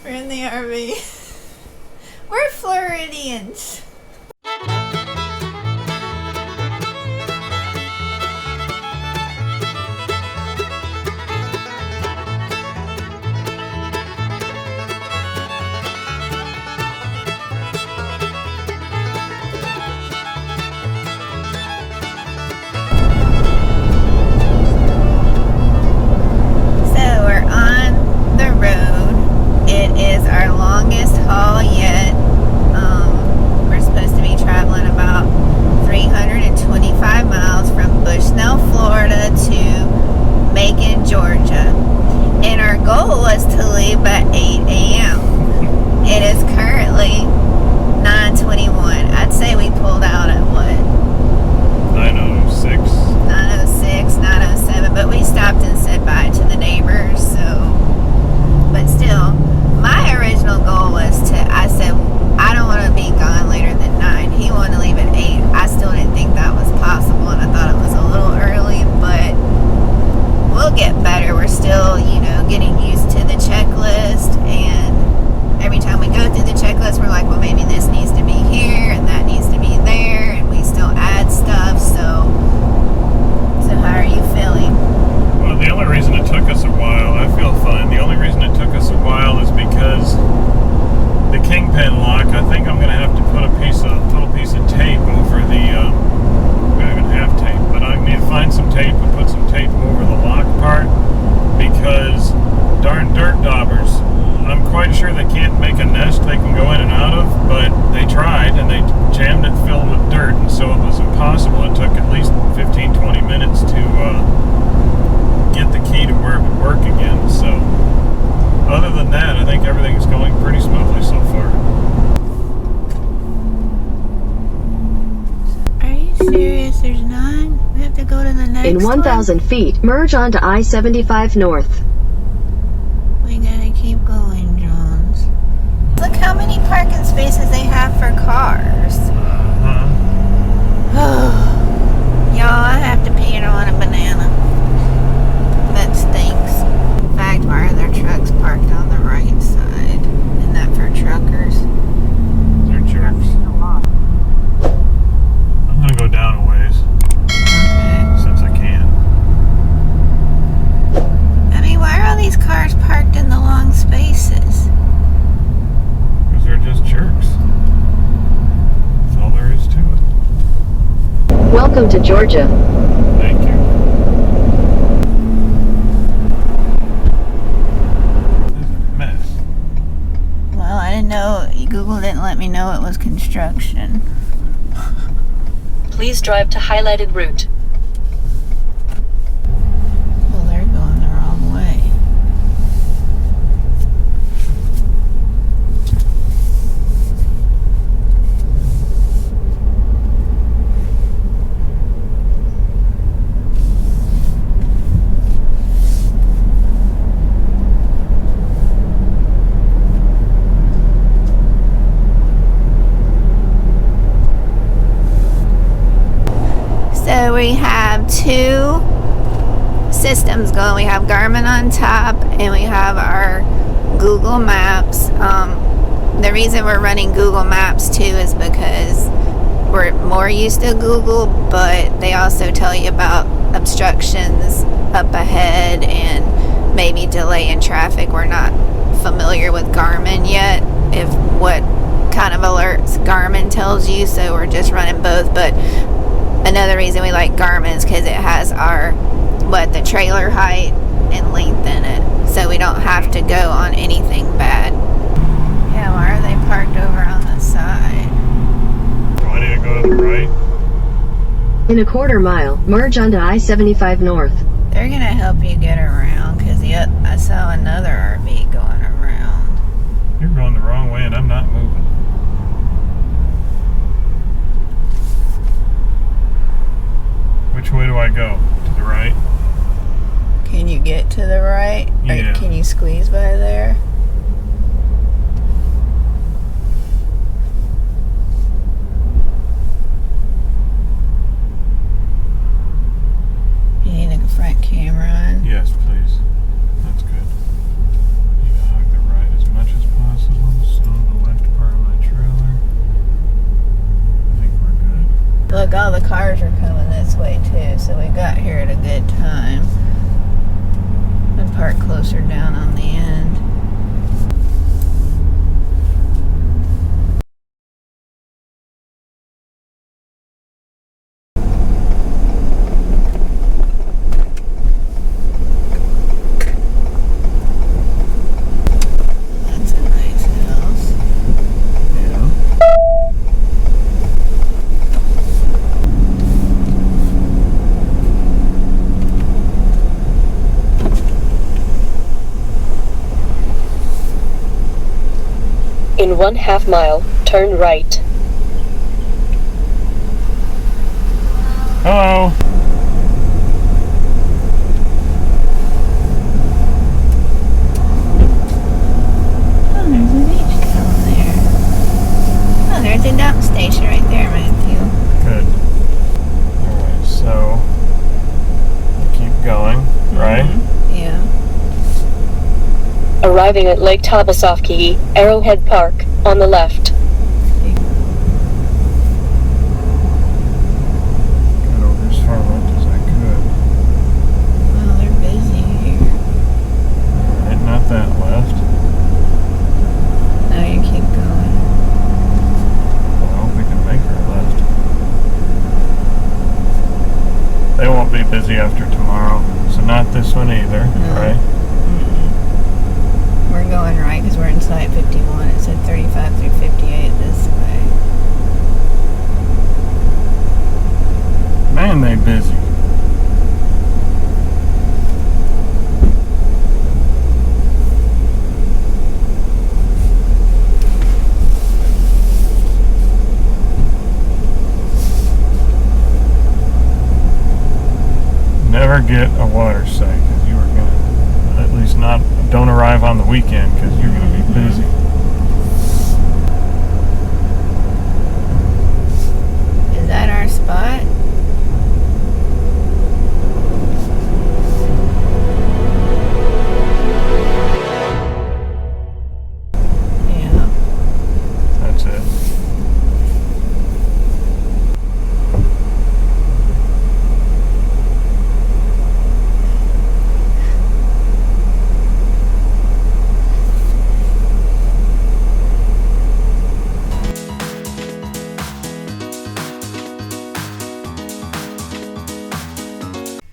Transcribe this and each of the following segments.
We're in the RV. We're Floridians. Macon, Georgia, and our goal was to leave at 8 a.m. It is currently 9:21. I'd say we pulled out at what? 9:06. 9:06, 9:07, but we stopped and said bye to the neighbors, so, but still, my original goal was I said, I don't want to be gone later than 9. He wanted to leave at 8. I still didn't think that was possible, and I thought it was a little early, but we'll get better. We're still, getting used to the checklist, and every time we go through the checklist, we're like, well, maybe this needs to be here, and that needs to be there, and we still add stuff, so how are you feeling? Well, the only reason it took us a while, I feel fine. The only reason it took us a while is because the kingpin lock, I think I'm going to have to put a little piece of tape over the, we don't even have tape, but I need to find some tape and put some tape over the lock part, because darn dirt daubers, I'm quite sure they can't make a nest they can go in and out of, but they tried and they jammed it filled with dirt, and so it was impossible. It took at least 15-20 minutes to get the key to where it would work again. So other than that, I think everything's going pretty smoothly so far. Are you serious? There's none? We have to go to the next In 1,000 feet, merge onto I-75 North. We gotta keep going, Johns. Look how many parking spaces they have for cars. Y'all, I have to pee on a banana. That stinks. In fact, why are there trucks parked on the right side? Isn't that for truckers? They're jerks. I'm going to go down a ways. Okay. Since I can. I mean, why are all these cars parked in the long spaces? Because they're just jerks. That's all there is to it. Welcome to Georgia. Thank you. This is a mess. Well, I didn't know. Google didn't let me know it was construction. Please drive to highlighted route. Well, they're going the wrong way. So we have two systems going. We have Garmin on top and we have our Google Maps. The reason we're running Google Maps too is because we're more used to Google, but they also tell you about obstructions up ahead and maybe delay in traffic. We're not familiar with Garmin yet, if what kind of alerts Garmin tells you, so we're just running both. But another reason we like Garmin is because it has the trailer height and length in it, so we don't have to go on anything bad. Yeah, why are they parked over on the side? Do I need to go to the right? In a quarter mile, merge onto I-75 North. They're gonna help you get around, because I saw another RV going around. You're going the wrong way and I'm not moving. Which way do I go? To the right? Can you get to the right? Yeah. Or can you squeeze by there? You need a front camera on? Yes, please. That's good. You need to hug the right as much as possible. Look, all the cars are coming this way too, so we got here at a good time. And park closer down on the end. That's a nice house. Yeah. In 1/2 mile, turn right. Hello. Oh, there's a beach down there. Oh, there's a dump station right there, Matthew. Good. Alright, so keep going, right? Yeah. Arriving at Lake Tobesofkee, Arrowhead Park, on the left. Got over as far left as I could. Well, they're busy here. Alright, not that left. No, you keep going. Well, we can make her left. They won't be busy after tomorrow, so not this one either, No. right? We're going right because we're in site 51. It said 35 through 58 this way. Man, they busy. Never get a water site because you are gonna, at least not, don't arrive on the weekend because you're gonna be busy. Is that our spot? Yeah. That's it.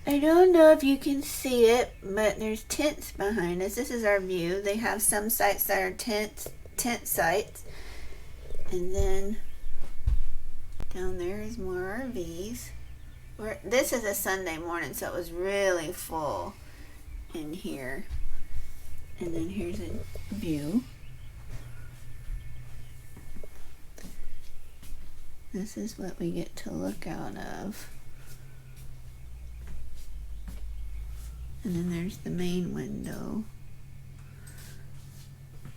I don't know if you can see it, but there's tents behind us. This is our view. They have some sites that are tent sites. And then down there is more RVs. This is a Sunday morning, so it was really full in here. And then here's a view. This is what we get to look out of. And then there's the main window.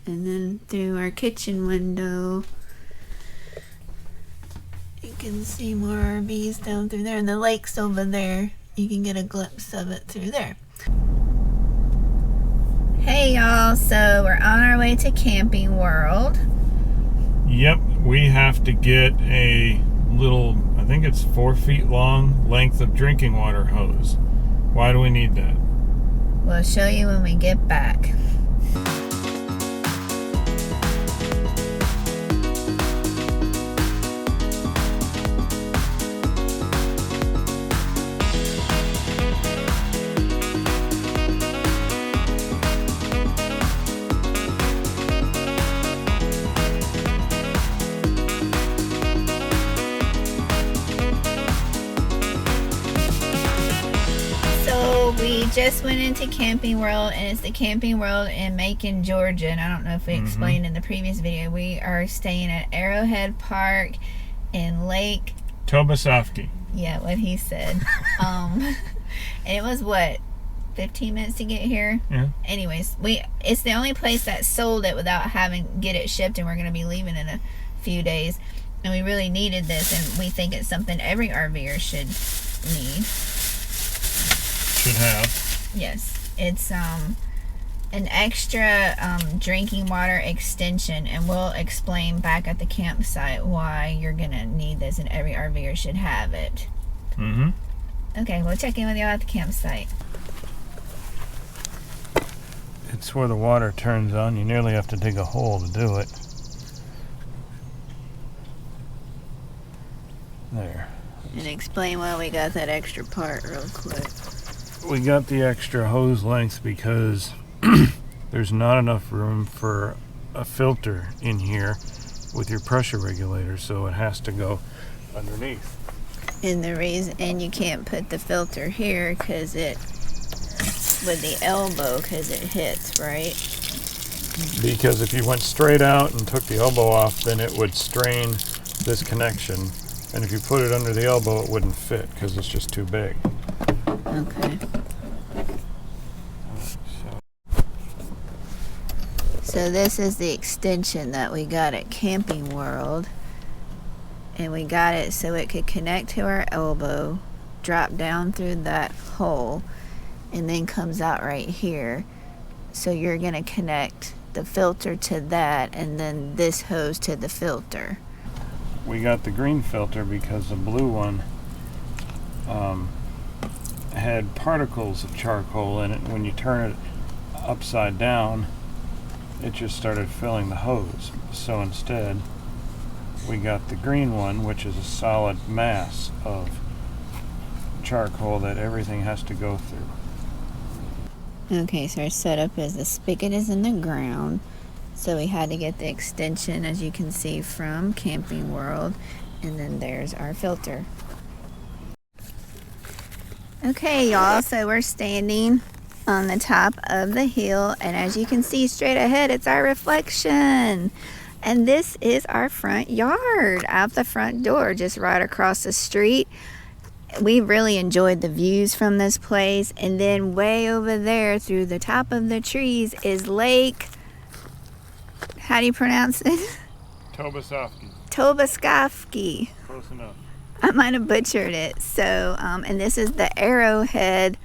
And then through our kitchen window, you can see more RVs down through there. And the lake's over there. You can get a glimpse of it through there. Hey y'all, so we're on our way to Camping World. Yep, we have to get a little, I think it's 4 feet long length of drinking water hose. Why do we need that? We'll show you when we get back. We just went into Camping World, and it's the Camping World in Macon, Georgia. And I don't know if we explained in the previous video, we are staying at Arrowhead Park in Lake Tobesofkee. Yeah, what he said. And it was what, 15 minutes to get here? Yeah. Anyways, it's the only place that sold it without having get it shipped, and we're going to be leaving in a few days. And we really needed this, and we think it's something every RVer should need. Should have. Yes, it's an extra drinking water extension, and we'll explain back at the campsite why you're gonna need this, and every RVer should have it. Mm-hmm. Okay, we'll check in with y'all at the campsite. It's where the water turns on. You nearly have to dig a hole to do it. There. And explain why we got that extra part real quick. We got the extra hose length because there's not enough room for a filter in here with your pressure regulator, so it has to go underneath. And the reason, and you can't put the filter here because it, with the elbow, because it hits, right? Because if you went straight out and took the elbow off, then it would strain this connection. And if you put it under the elbow, it wouldn't fit because it's just too big. Okay. So this is the extension that we got at Camping World. And we got it so it could connect to our elbow, drop down through that hole, and then comes out right here. So you're going to connect the filter to that, and then this hose to the filter. We got the green filter because the blue one had particles of charcoal in it. When you turn it upside down, it just started filling the hose. So instead, we got the green one, which is a solid mass of charcoal that everything has to go through. Okay, so our setup is the spigot is in the ground. So we had to get the extension, as you can see, from Camping World. And then there's our filter. Okay, y'all, so we're standing on the top of the hill. And as you can see straight ahead, it's our reflection. And this is our front yard out the front door, just right across the street. We really enjoyed the views from this place. And then way over there through the top of the trees is Lake... How do you pronounce it? Tobesofkee. Tobesofkee. Close enough. I might have butchered it. So, and this is the Arrowhead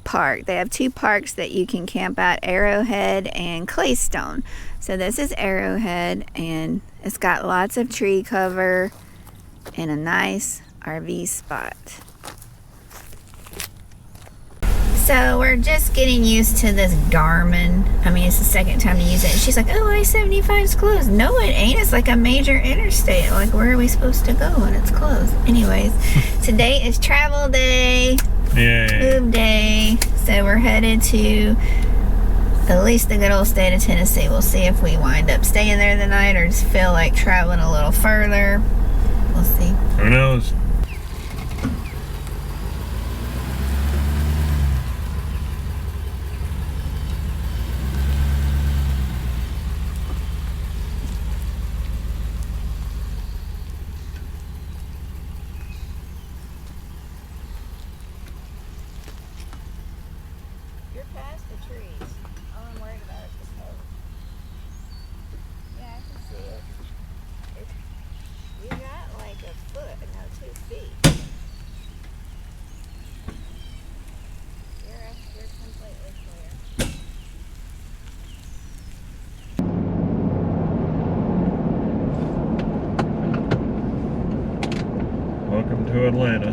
Park. They have two parks that you can camp at, Arrowhead and Claystone. So this is Arrowhead, and it's got lots of tree cover and a nice RV spot. So we're just getting used to this Garmin. I mean, it's the second time to use it. And she's like, oh, I-75's closed. No, it ain't. It's like a major interstate. Like, where are we supposed to go when it's closed? Anyways, today is travel day. Yay. Move day. So we're headed to at least the good old state of Tennessee. We'll see if we wind up staying there the night or just feel like traveling a little further. We'll see. Who knows? You're past the trees. All I'm worried about is the smoke. Yeah, I can see it. You got like a foot, no, 2 feet. You're completely clear. Welcome to Atlanta.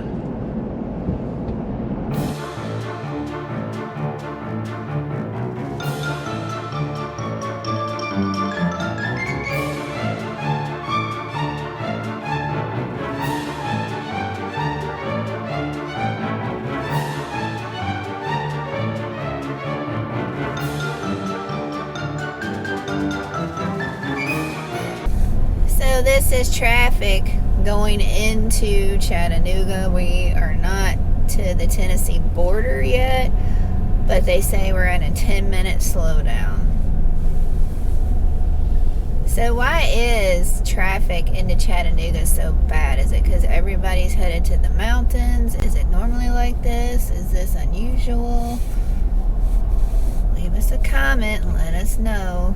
So this is traffic going into Chattanooga. We are not to the Tennessee border yet, but they say we're in a 10-minute slowdown. So why is traffic into Chattanooga so bad? Is it because everybody's headed to the mountains? Is it normally like this? Is this unusual? Leave us a comment and let us know.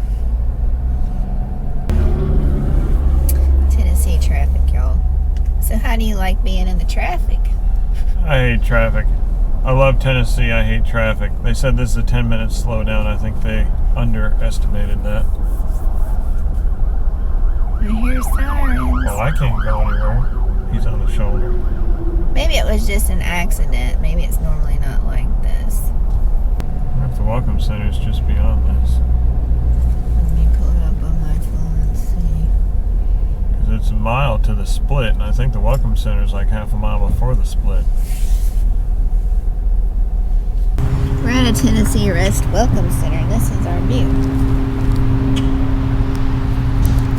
Tennessee traffic, y'all. So how do you like being in the traffic? I hate traffic. I love Tennessee. I hate traffic. They said this is a 10-minute slowdown. I think they underestimated that. I hear sirens. Well, I can't go anywhere. He's on the shoulder. Maybe it was just an accident. Maybe it's normally not like this. I wonder if the Welcome Center is just beyond this. Let me pull it up on my phone and see. Because it's a mile to the split, and I think the Welcome Center is like half a mile before the split. We're at a Tennessee Rest Welcome Center, and this is our view.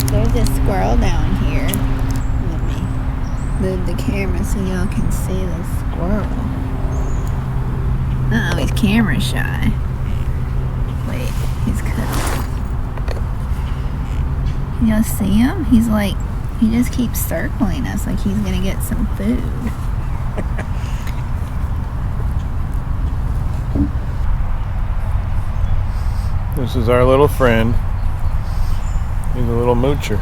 There's a squirrel down here. Let me move the camera so y'all can see the squirrel. Uh-oh, he's camera shy. Wait, he's cut. Can y'all see him? He's like, he just keeps circling us like he's gonna get some food. This is our little friend. He's a little moocher.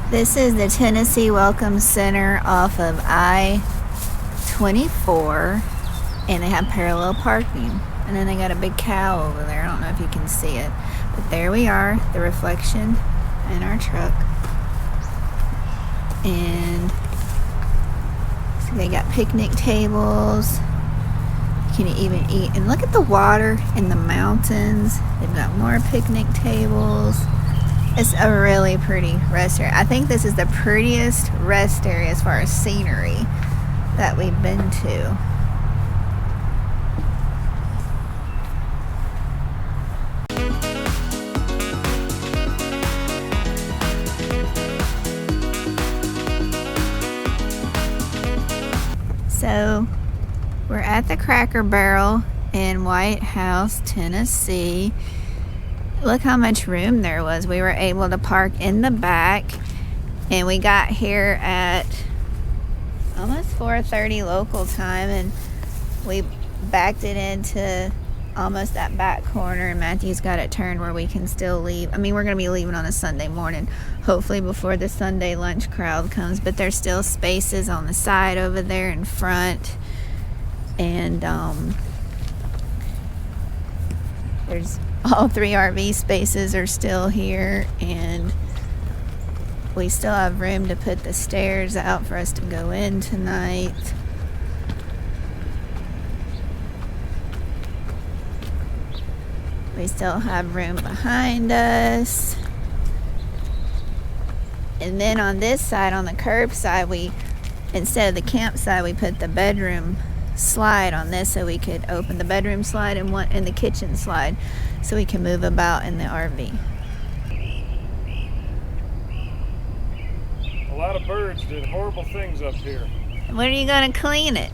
This is the Tennessee Welcome Center off of I-24, and they have parallel parking. And then they got a big cow over there. I don't know if you can see it, but there we are, the reflection in our truck. And so they got picnic tables. You can even eat. And look at the water and the mountains. They've got more picnic tables. It's a really pretty rest area. I think this is the prettiest rest area as far as scenery that we've been to. So we're at the Cracker Barrel in White House, Tennessee. Look how much room there was. We were able to park in the back, and we got here at almost 4:30 local time, and we backed it into almost that back corner, and Matthew's got it turned where we can still leave. I mean, we're going to be leaving on a Sunday morning, hopefully before the Sunday lunch crowd comes, but there's still spaces on the side over there in front, and there's all 3 RV spaces are still here, and we still have room to put the stairs out for us to go in tonight. We still have room behind us. And then on this side, on the curb side, instead of the campsite, we put the bedroom slide on this so we could open the bedroom slide and the kitchen slide so we can move about in the RV. A lot of birds did horrible things up here. When are you going to clean it?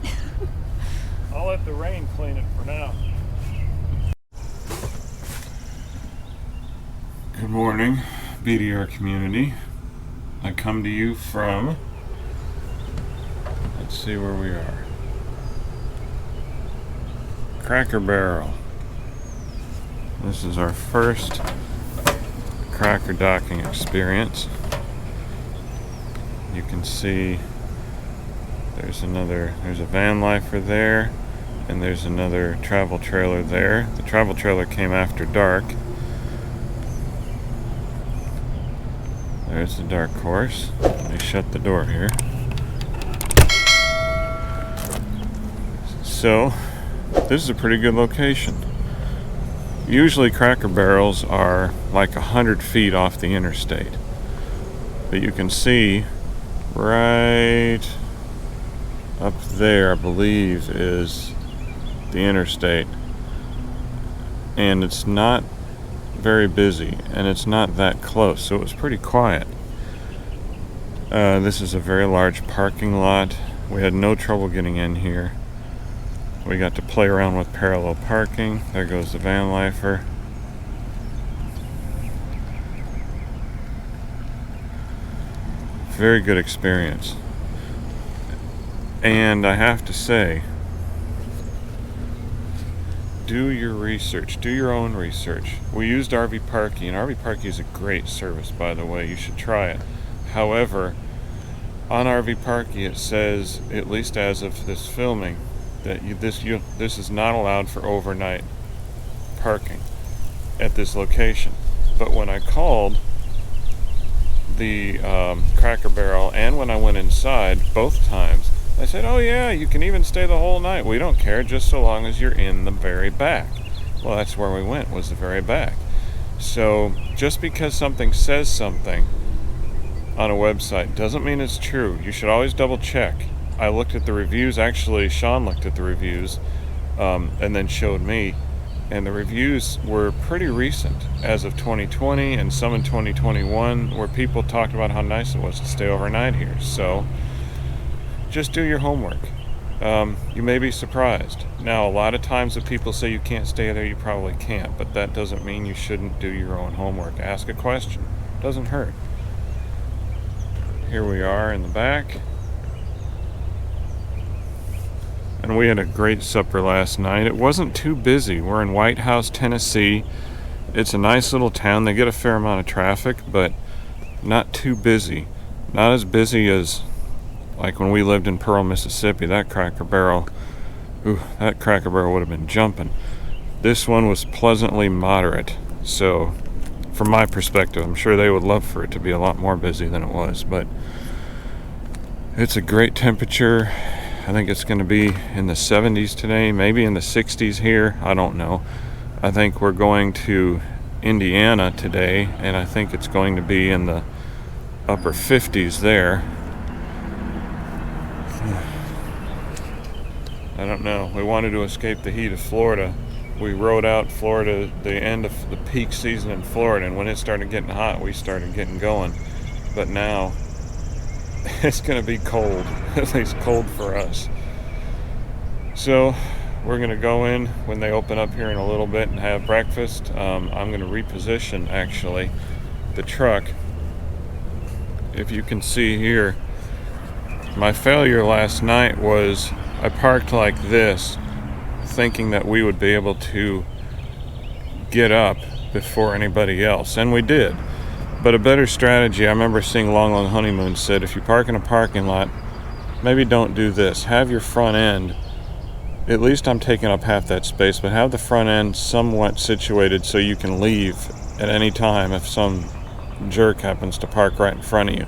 I'll let the rain clean it for now. Good morning, BDR community. I come to you from, let's see where we are. Cracker Barrel. This is our first cracker docking experience. You can see there's a van lifer there, and there's another travel trailer there. The travel trailer came after dark. There's the dark horse. Let me shut the door here. So, this is a pretty good location. Usually Cracker Barrels are like 100 feet off the interstate. But you can see right up there, I believe, is the interstate. And it's not very busy, and it's not that close, so it was pretty quiet. This is a very large parking lot. We had no trouble getting in here. We got to play around with parallel parking. There goes the van lifer. Very good experience. And I have to say, do your research. Do your own research. We used RV Parky, and RV Parky is a great service, by the way. You should try it. However, on RV Parky it says, at least as of this filming, that this is not allowed for overnight parking at this location. But when I called the Cracker Barrel and when I went inside, both times, I said, oh yeah, you can even stay the whole night. We don't care, just so long as you're in the very back. Well, that's where we went, was the very back. So just because something says something on a website doesn't mean it's true. You should always double check. I looked at the reviews. Actually, Sean looked at the reviews and then showed me. And the reviews were pretty recent, as of 2020 and some in 2021, where people talked about how nice it was to stay overnight here. So just do your homework. You may be surprised. Now, a lot of times if people say you can't stay there, you probably can't, but that doesn't mean you shouldn't do your own homework. Ask a question. Doesn't hurt. Here we are in the back. And we had a great supper last night. It wasn't too busy. We're in White House, Tennessee. It's a nice little town. They get a fair amount of traffic, but not too busy. Not as busy as like when we lived in Pearl, Mississippi. That Cracker Barrel would have been jumping. This one was pleasantly moderate. So from my perspective, I'm sure they would love for it to be a lot more busy than it was, but it's a great temperature. I think it's going to be in the 70s today, maybe in the 60s here. I don't know. I think we're going to Indiana today, and I think it's going to be in the upper 50s there. I don't know. We wanted to escape the heat of Florida. We rode out Florida, the end of the peak season in Florida, and when it started getting hot, we started getting going. But now it's going to be cold, at least cold for us. So we're going to go in when they open up here in a little bit and have breakfast. I'm going to reposition, actually, the truck. If you can see here, my failure last night was I parked like this, thinking that we would be able to get up before anybody else, and we did. But a better strategy, I remember seeing Long Honeymoon said, if you park in a parking lot, maybe don't do this. Have your front end, at least I'm taking up half that space, but have the front end somewhat situated so you can leave at any time if some jerk happens to park right in front of you.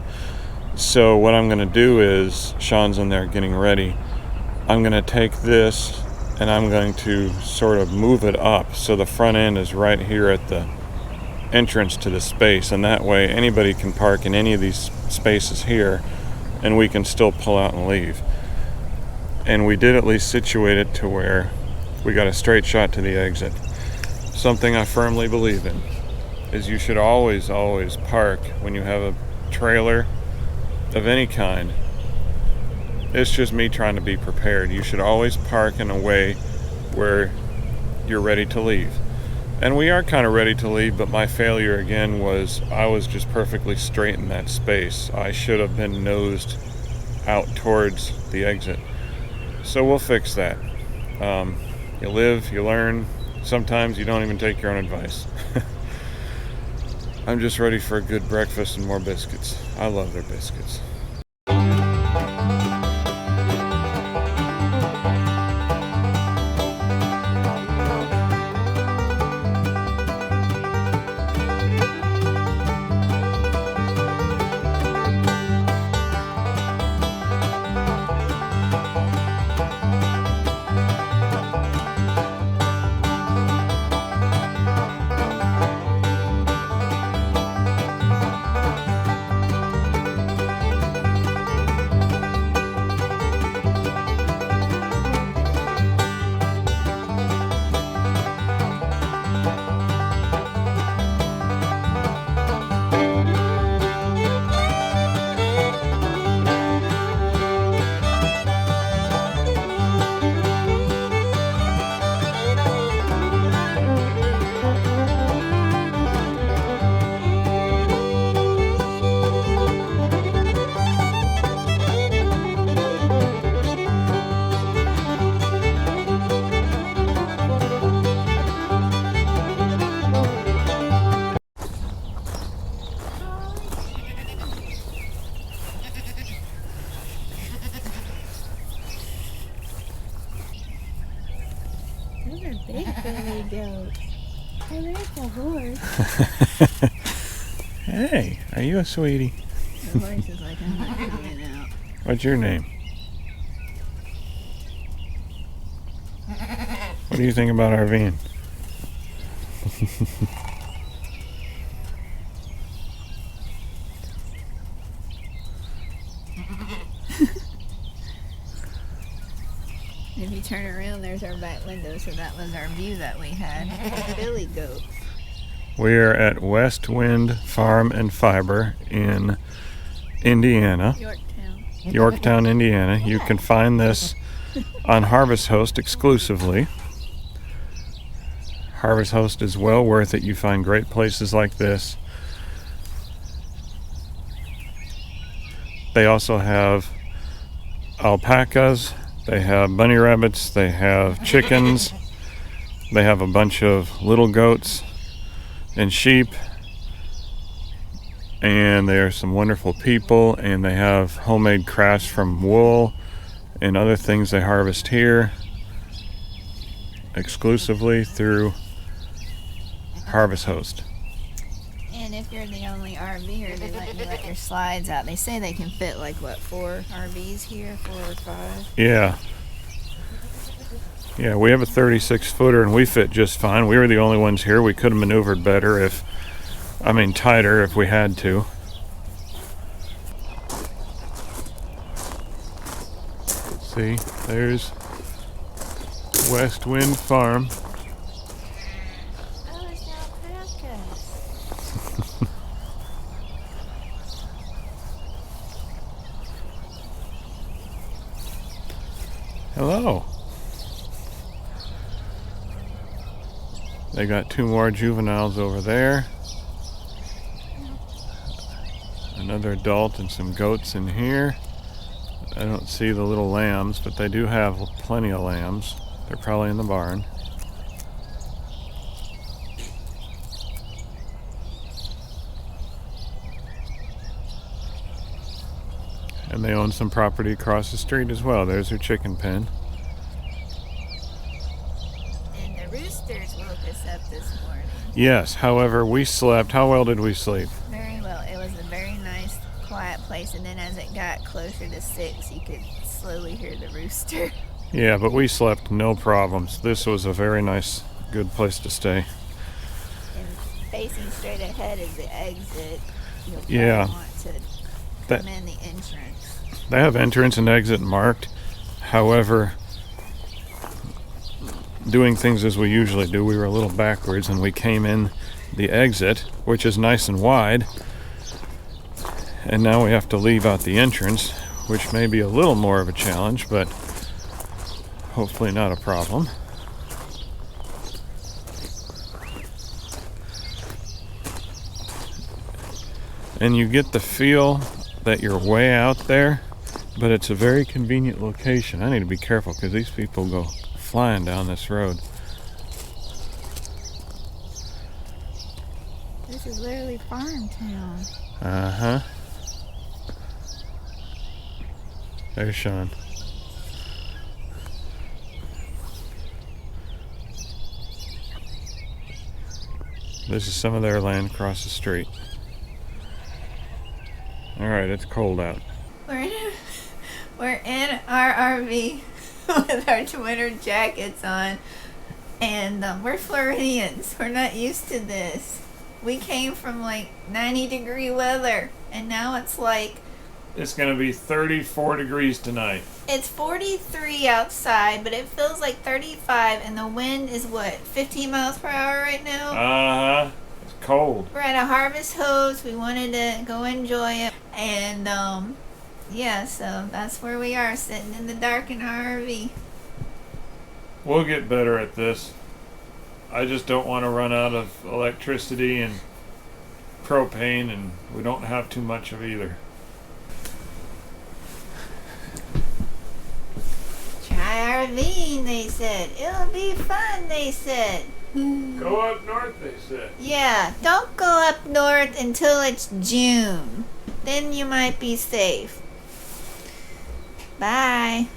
So what I'm going to do is, Sean's in there getting ready, I'm going to take this and I'm going to sort of move it up so the front end is right here at the entrance to the space, and that way anybody can park in any of these spaces here and we can still pull out and leave. And we did at least situate it to where we got a straight shot to the exit. Something I firmly believe in is you should always park when you have a trailer of any kind. It's just me trying to be prepared. You should always park in a way where you're ready to leave. And we are kind of ready to leave, but my failure again was I was just perfectly straight in that space. I should have been nosed out towards the exit. So we'll fix that. You live, you learn. Sometimes you don't even take your own advice. I'm just ready for a good breakfast and more biscuits. I love their biscuits. Big billy goat. Oh, there's the horse. Hey, are you a sweetie? The horse is like, I'm not going out. What's your name? What do you think about RVing? If you turn around, there's our back window, so that was our view that we had. Billy goat. We are at West Wind Farm and Fiber in Indiana, Yorktown, Indiana. You can find this on Harvest Host exclusively. Harvest Host is well worth it. You find great places like this. They also have alpacas, they have bunny rabbits, they have chickens, they have a bunch of little goats and sheep, and there are some wonderful people, and they have homemade crafts from wool and other things they harvest here exclusively through Harvest Host. And if you're the only RVer, they let your slides out. They say they can fit like, what, 4 RVs here? 4 or 5? Yeah, we have a 36 footer and we fit just fine. We were the only ones here. We could have maneuvered better tighter if we had to. See, there's West Wind Farm. Oh, it's alpacas. Hello. They got 2 more juveniles over there. Another adult and some goats in here. I don't see the little lambs, but they do have plenty of lambs. They're probably in the barn. And they own some property across the street as well. There's their chicken pen. And the roosters woke us up this morning. Yes, however, we slept. How well did we sleep? Very well. It was a very nice, quiet place. And then as it got closer to 6, you could slowly hear the rooster. Yeah, but we slept no problems. This was a very nice, good place to stay. And facing straight ahead is the exit. You'll probably Yeah. want to That- come in the entrance. They have entrance and exit marked. However, doing things as we usually do, we were a little backwards and we came in the exit, which is nice and wide. And now we have to leave out the entrance, which may be a little more of a challenge, but hopefully not a problem. And you get the feel that you're way out there, but it's a very convenient location. I need to be careful because these people go flying down this road. This is literally farm town. Uh-huh. There's Sean. This is some of their land across the street. Alright, it's cold out. We're in our RV with our winter jackets on, and we're Floridians. We're not used to this. We came from like 90-degree weather, and now it's like It's going to be 34 degrees tonight. it's 43 outside, but it feels like 35, and the wind is what, 15 miles per hour right now? Uh-huh. It's cold. We're at a Harvest Host. We wanted to go enjoy it, and yeah, so that's where we are, sitting in the dark in our RV. We'll get better at this. I just don't want to run out of electricity and propane, and we don't have too much of either. Try RVing, they said. It'll be fun, they said. Go up north, they said. Yeah, don't go up north until it's June. Then you might be safe. Bye.